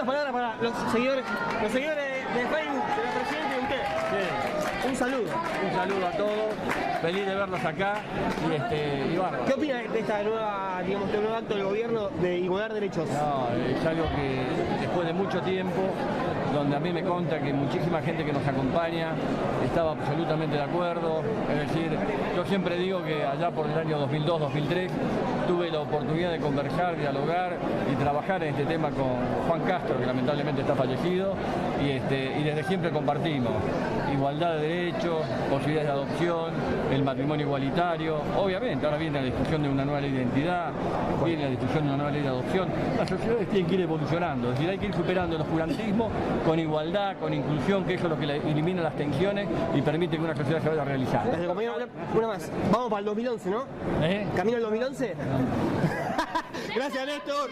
unas palabras para los seguidores de Facebook, del presidente y usted. Sí. Un saludo. Un saludo a todos, feliz de verlos acá y bárbaro. ¿Qué opina de esta nueva, digamos, este nuevo acto del gobierno de igualar derechos? No, es algo que después de mucho tiempo, donde a mí me consta que muchísima gente que nos acompaña estaba absolutamente de acuerdo. Es decir, yo siempre digo que allá por el año 2002-2003 tuve la oportunidad de conversar, dialogar y trabajar en este tema con Juan Castro, que lamentablemente está fallecido, y desde siempre compartimos igualdad de derechos, posibilidades de adopción, el matrimonio igualitario. Obviamente, ahora viene la discusión de una nueva ley de identidad, viene la discusión de una nueva ley de adopción. Las sociedades tienen que ir evolucionando, es decir, hay que ir superando el oscurantismo con igualdad, con inclusión, que eso es lo que elimina las tensiones y permite que una sociedad se vaya realizando. Gracias, compañero. Una más. Vamos para el 2011, ¿no? ¿Camino al 2011? Gracias, Néstor.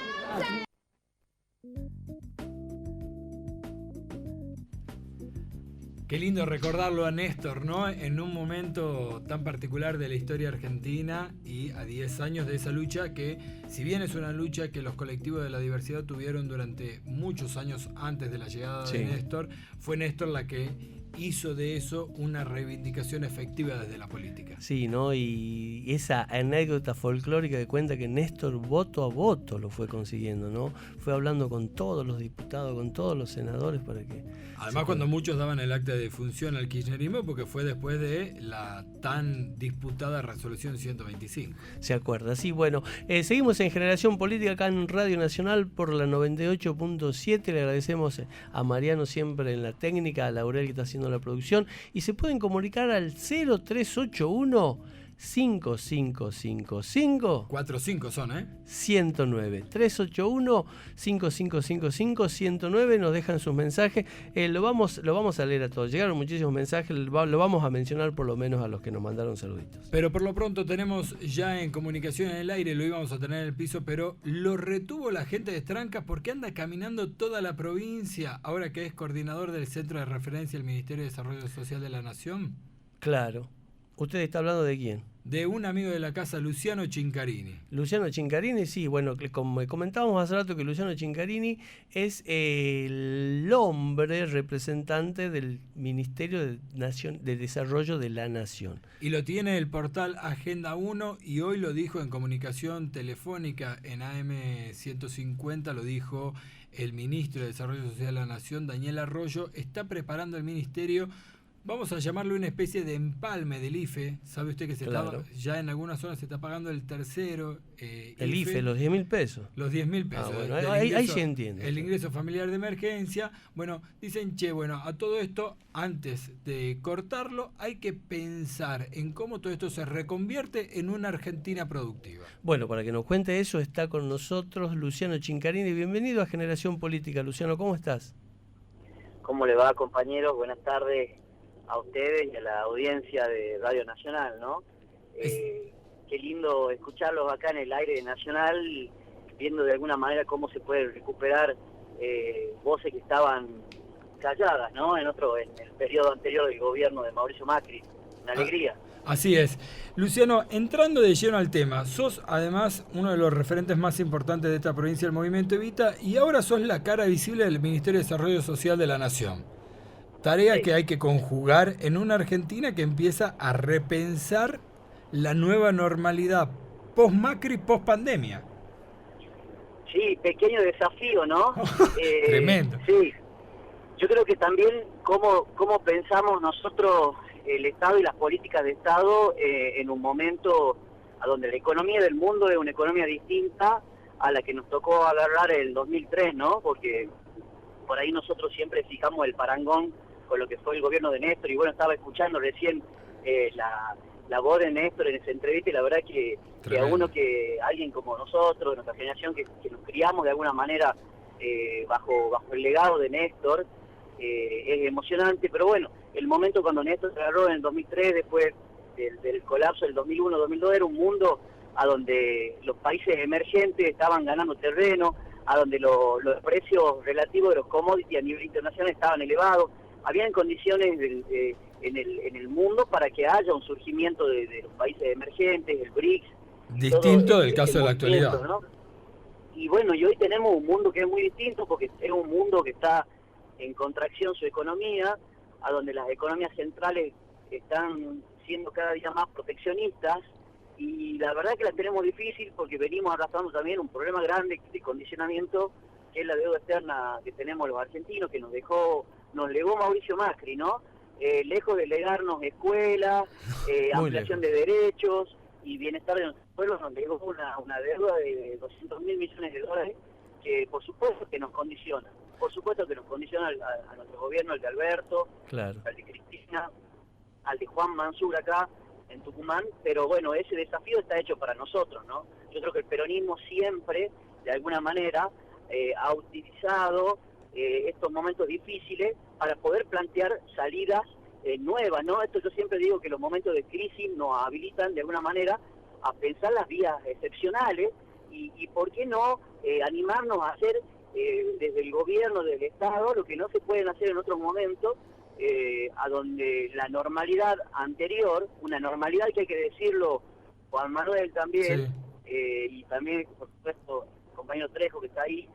Qué lindo recordarlo a Néstor, ¿no? En un momento tan particular de la historia argentina y a 10 años de esa lucha que, si bien es una lucha que los colectivos de la diversidad tuvieron durante muchos años antes de la llegada de Néstor, fue Néstor la que hizo de eso una reivindicación efectiva desde la política. Sí, ¿no? Y esa anécdota folclórica que cuenta que Néstor voto a voto lo fue consiguiendo, ¿no? Fue hablando con todos los diputados, con todos los senadores para que... Además, cuando muchos daban el acta de defunción al kirchnerismo, porque fue después de la tan disputada resolución 125. Se acuerda, sí, bueno. Seguimos en Generación Política acá en Radio Nacional por la 98.7. Le agradecemos a Mariano siempre en la técnica, a Laurel que está haciendo la producción, y se pueden comunicar al 0381 5555 45 son, 109 381 5555 109. Nos dejan sus mensajes, lo vamos a leer a todos. Llegaron muchísimos mensajes, lo vamos a mencionar por lo menos a los que nos mandaron saluditos. Pero por lo pronto tenemos ya en comunicación en el aire, lo íbamos a tener en el piso, pero lo retuvo la gente de Trancas porque anda caminando toda la provincia, ahora que es coordinador del Centro de Referencia del Ministerio de Desarrollo Social de la Nación. Claro. ¿Usted está hablando de quién? De un amigo de la casa, Luciano Cincarini. Luciano Cincarini, sí, bueno, como comentábamos hace rato que Luciano Cincarini es el hombre representante del Ministerio de Desarrollo de la Nación. Y lo tiene el portal Agenda 1 y hoy lo dijo en comunicación telefónica en AM150, lo dijo el ministro de Desarrollo Social de la Nación, Daniel Arroyo, está preparando el ministerio. Vamos a llamarlo una especie de empalme del IFE. ¿Sabe usted que ya en algunas zonas se está pagando el tercero? El IFE, los 10.000 pesos. Los 10.000 pesos. Bueno, ahí se entiende. El ingreso familiar de emergencia. Bueno, dicen, a todo esto, antes de cortarlo, hay que pensar en cómo todo esto se reconvierte en una Argentina productiva. Bueno, para que nos cuente eso, está con nosotros Luciano Cincarini. Bienvenido a Generación Política. Luciano, ¿cómo estás? ¿Cómo le va, compañeros? Buenas tardes a ustedes y a la audiencia de Radio Nacional, ¿no? Qué lindo escucharlos acá en el aire nacional, viendo de alguna manera cómo se puede recuperar voces que estaban calladas, ¿no? En el periodo anterior del gobierno de Mauricio Macri. Una alegría. Así es. Luciano, entrando de lleno al tema, sos además uno de los referentes más importantes de esta provincia del Movimiento Evita y ahora sos la cara visible del Ministerio de Desarrollo Social de la Nación. Tarea que hay que conjugar en una Argentina que empieza a repensar la nueva normalidad post-Macri, post-pandemia. Sí, pequeño desafío, ¿no? Tremendo. Sí, yo creo que también cómo pensamos nosotros el Estado y las políticas de Estado en un momento a donde la economía del mundo es una economía distinta a la que nos tocó agarrar el 2003, ¿no? Porque por ahí nosotros siempre fijamos el parangón con lo que fue el gobierno de Néstor, y bueno, estaba escuchando recién la voz de Néstor en esa entrevista, y la verdad que alguien como nosotros, nuestra generación, que nos criamos de alguna manera bajo el legado de Néstor, es emocionante. Pero bueno, el momento cuando Néstor se agarró en el 2003, después del colapso del 2001-2002, era un mundo a donde los países emergentes estaban ganando terreno, a donde los precios relativos de los commodities a nivel internacional estaban elevados. Habían condiciones en el mundo para que haya un surgimiento de los países emergentes, el BRICS. Distinto del caso de la actualidad. ¿no? y bueno, y hoy tenemos un mundo que es muy distinto, porque es un mundo que está en contracción su economía, a donde las economías centrales están siendo cada día más proteccionistas, y la verdad que la tenemos difícil porque venimos arrastrando también un problema grande de condicionamiento, que es la deuda externa que tenemos los argentinos, que nos legó Mauricio Macri, ¿no? Lejos de legarnos escuelas, ampliación de derechos y bienestar de nuestros pueblos, nos legó una deuda de 200.000 millones de dólares, que por supuesto que nos condiciona. Por supuesto que nos condiciona a nuestro gobierno, al de Alberto, claro, al de Cristina, al de Juan Mansur acá en Tucumán, pero bueno, ese desafío está hecho para nosotros, ¿no? Yo creo que el peronismo siempre, de alguna manera, ha utilizado estos momentos difíciles para poder plantear salidas nuevas, ¿no? Esto yo siempre digo que los momentos de crisis nos habilitan de alguna manera a pensar las vías excepcionales y ¿por qué no animarnos a hacer desde el gobierno, del Estado, lo que no se pueden hacer en otros momentos, a donde la normalidad anterior, una normalidad que hay que decirlo, Juan Manuel también, y también, por supuesto, el compañero Trejo que está ahí,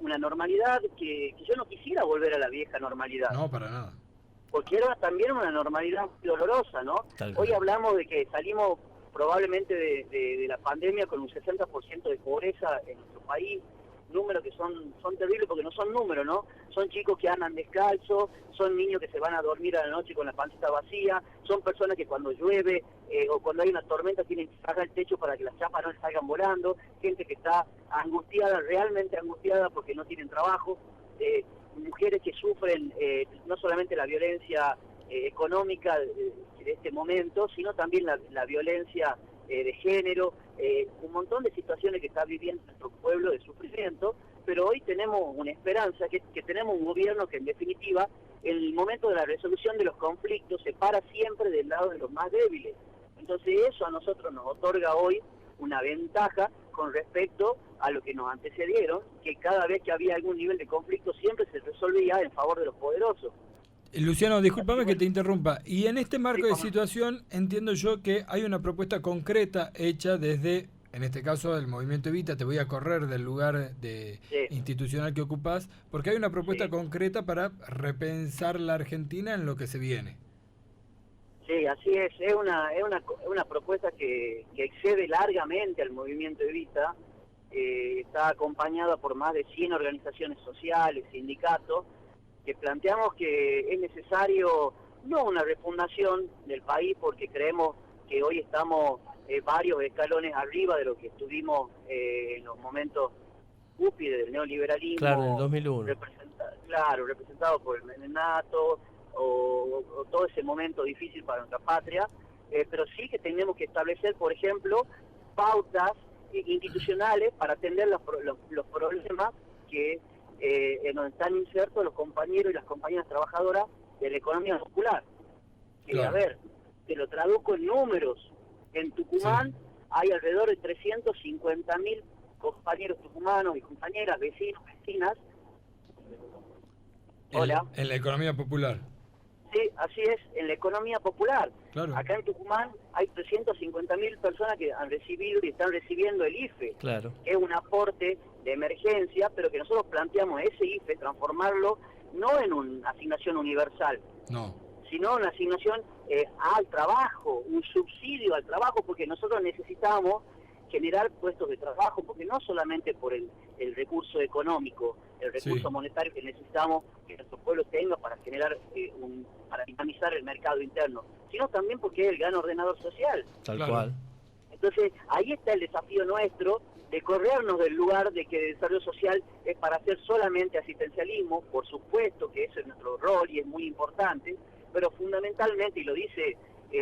una normalidad que yo no quisiera volver a la vieja normalidad. No, para nada. Porque era también una normalidad muy dolorosa, ¿no? Hoy hablamos de que salimos probablemente de la pandemia con un 60% de pobreza en nuestro país, números que son terribles porque no son números, ¿no? Son chicos que andan descalzos, son niños que se van a dormir a la noche con la pancita vacía, son personas que cuando llueve o cuando hay una tormenta tienen que sacar el techo para que las chapas no les salgan volando, gente que está angustiada, realmente angustiada porque no tienen trabajo, mujeres que sufren no solamente la violencia económica de este momento, sino también la violencia de género, un montón de situaciones que está viviendo nuestro pueblo de sufrimiento, pero hoy tenemos una esperanza, que tenemos un gobierno que en definitiva, en el momento de la resolución de los conflictos, se para siempre del lado de los más débiles. Entonces eso a nosotros nos otorga hoy una ventaja con respecto a lo que nos antecedieron, que cada vez que había algún nivel de conflicto siempre se resolvía en favor de los poderosos. Luciano, discúlpame que te interrumpa. Y en este marco de situación entiendo yo que hay una propuesta concreta hecha desde, en este caso, el Movimiento Evita. Te voy a correr del lugar institucional que ocupás, porque hay una propuesta concreta para repensar la Argentina en lo que se viene. Sí, así es. Es una propuesta que excede largamente al Movimiento Evita. Está acompañada por más de 100 organizaciones sociales, sindicatos, que planteamos que es necesario no una refundación del país, porque creemos que hoy estamos varios escalones arriba de lo que estuvimos en los momentos cúspides del neoliberalismo. Claro, en el 2001. Representado por el Menenato, o todo ese momento difícil para nuestra patria, pero sí que tenemos que establecer, por ejemplo, pautas institucionales para atender los problemas que en donde están insertos los compañeros y las compañeras trabajadoras de la economía popular. A ver, te lo traduzco en números. En Tucumán hay alrededor de 350.000 compañeros tucumanos y compañeras, vecinos, vecinas. Hola. En la economía popular. Sí, así es, en la economía popular. Claro. Acá en Tucumán hay 350.000 personas que han recibido y están recibiendo el IFE. Claro. Que es un aporte de emergencia, pero que nosotros planteamos ese IFE, transformarlo no en una asignación universal, sino una asignación al trabajo, un subsidio al trabajo, porque nosotros necesitamos generar puestos de trabajo, porque no solamente por el recurso económico, el recurso monetario que necesitamos que nuestro pueblo tenga para generar para dinamizar el mercado interno, sino también porque es el gran ordenador social. Tal cual. Entonces, ahí está el desafío nuestro de corrernos del lugar de que el desarrollo social es para hacer solamente asistencialismo. Por supuesto que ese es nuestro rol y es muy importante, pero fundamentalmente, y lo dice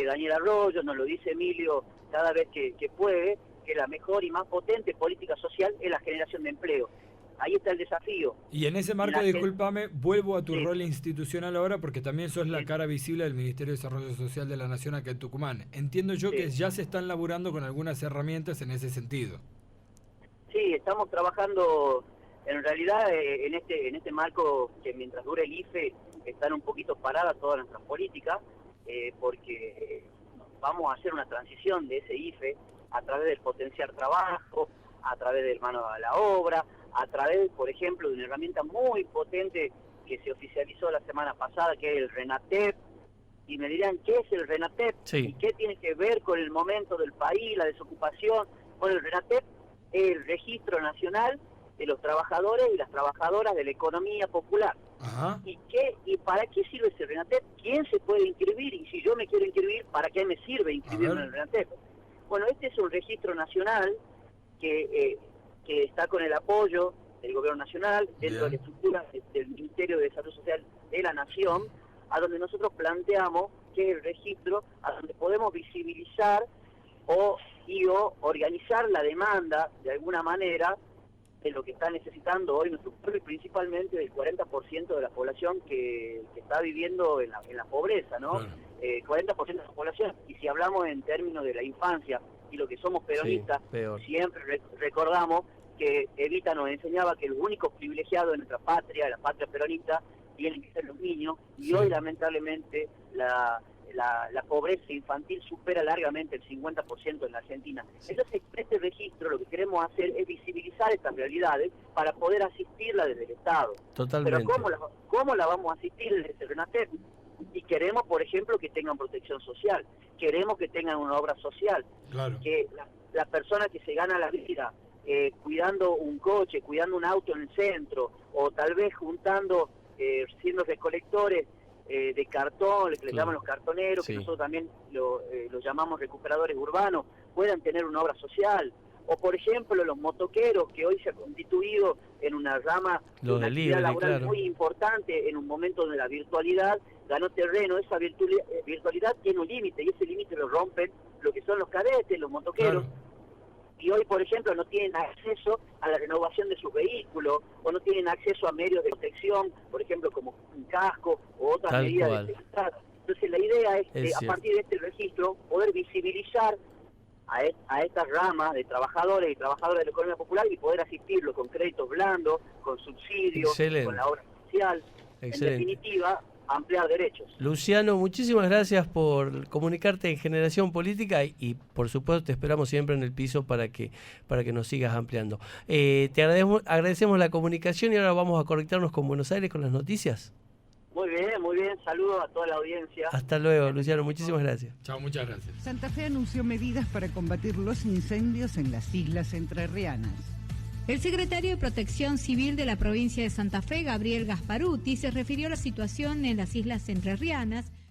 Daniel Arroyo, nos lo dice Emilio cada vez que puede, que la mejor y más potente política social es la generación de empleo. Ahí está el desafío. Y en ese marco, discúlpame, vuelvo a tu rol institucional ahora, porque también sos la cara visible del Ministerio de Desarrollo Social de la Nación acá en Tucumán. Entiendo yo que ya se están laburando con algunas herramientas en ese sentido. Sí, estamos trabajando, en realidad, en este marco que mientras dure el IFE están un poquito paradas todas nuestras políticas, porque vamos a hacer una transición de ese IFE a través del potenciar trabajo, a través del mano a la obra, a través, por ejemplo, de una herramienta muy potente que se oficializó la semana pasada, que es el RENATEP. Y me dirán, ¿qué es el RENATEP? Sí. ¿Y qué tiene que ver con el momento del país, la desocupación? Bueno, el RENATEP es el Registro Nacional de los Trabajadores y las Trabajadoras de la Economía Popular. Ajá. ¿Y para qué sirve ese RENATEP? ¿Quién se puede inscribir? Y si yo me quiero inscribir, ¿para qué me sirve inscribirme en el RENATEP? Bueno, este es un registro nacional que está con el apoyo del Gobierno Nacional, dentro de la estructura del Ministerio de Desarrollo Social de la Nación, a donde nosotros planteamos que es el registro a donde podemos visibilizar o organizar la demanda de alguna manera de lo que está necesitando hoy nuestro pueblo, y principalmente del 40% de la población que está viviendo en la pobreza, ¿no? Claro. 40% de la población, y si hablamos en términos de la infancia y lo que somos peronistas, peor. siempre recordamos que Evita nos enseñaba que los únicos privilegiados de nuestra patria, la patria peronista, tienen que ser los niños, y hoy lamentablemente la pobreza infantil supera largamente el 50% en la Argentina. Entonces, este registro lo que queremos hacer es visibilizar estas realidades para poder asistirla desde el Estado. Totalmente. Pero ¿cómo la vamos a asistir desde el RENATEP? Y queremos, por ejemplo, que tengan protección social, queremos que tengan una obra social, Claro. que la persona que se gana la vida cuidando un coche, cuidando un auto en el centro, o tal vez juntando, siendo recolectores de cartón, que les llaman los cartoneros, que nosotros también los llamamos recuperadores urbanos, puedan tener una obra social. O por ejemplo los motoqueros, que hoy se ha constituido en una rama de una actividad laboral muy importante en un momento donde la virtualidad ganó terreno. Esa virtualidad tiene un límite, y ese límite lo rompen lo que son los cadetes, los motoqueros. Claro. Y hoy, por ejemplo, no tienen acceso a la renovación de sus vehículos, o no tienen acceso a medios de protección, por ejemplo, como un casco o otras medidas de seguridad. Entonces la idea es que a partir de este registro poder visibilizar a estas ramas de trabajadores y trabajadoras de la economía popular y poder asistirlo con créditos blandos, con subsidios, con la obra social. En definitiva, ampliar derechos. Luciano, muchísimas gracias por comunicarte en Generación Política y por supuesto te esperamos siempre en el piso para que nos sigas ampliando. Te agradecemos la comunicación y ahora vamos a conectarnos con Buenos Aires con las noticias. Muy bien, saludos a toda la audiencia. Hasta luego, Luciano, muchísimas gracias. Chao, muchas gracias. Santa Fe anunció medidas para combatir los incendios en las islas entrerrianas. El secretario de Protección Civil de la provincia de Santa Fe, Gabriel Gasparuti, se refirió a la situación en las islas entrerrianas